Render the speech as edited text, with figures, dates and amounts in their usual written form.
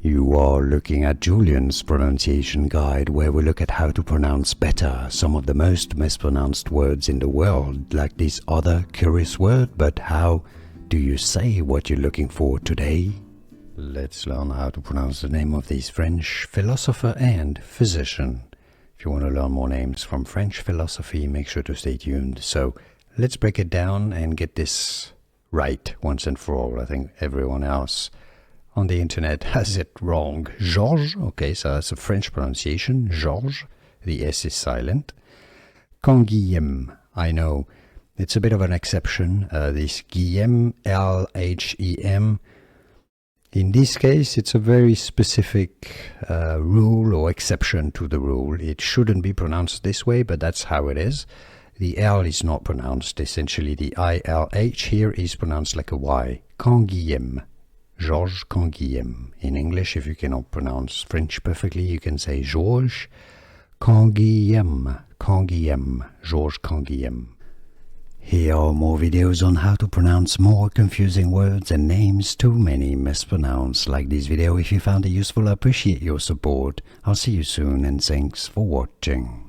You are looking at Julian's pronunciation guide, where we look at how to pronounce better some of the most mispronounced words in the world, like this other curious word. But how do you say what you're looking for today? Let's learn how to pronounce the name of this French philosopher and physician. If you want to learn more names from French philosophy, make sure to stay tuned. So let's break it down and get this right once and for all. I think everyone else on the internet has it wrong. Georges, okay, so that's a French pronunciation. Georges, the S is silent. Canguilhem, I know it's a bit of an exception. This Guilhem, L-H-E-M. In this case, it's a very specific rule or exception to the rule. It shouldn't be pronounced this way, but that's how it is. The L is not pronounced. Essentially, the I-L-H here is pronounced like a Y. Canguilhem. Georges Canguilhem. In English, if you cannot pronounce French perfectly, you can say Georges Canguilhem. Canguilhem. Georges Canguilhem. Here are more videos on how to pronounce more confusing words and names too many mispronounced. Like this video if you found it useful. I appreciate your support. I'll see you soon and thanks for watching.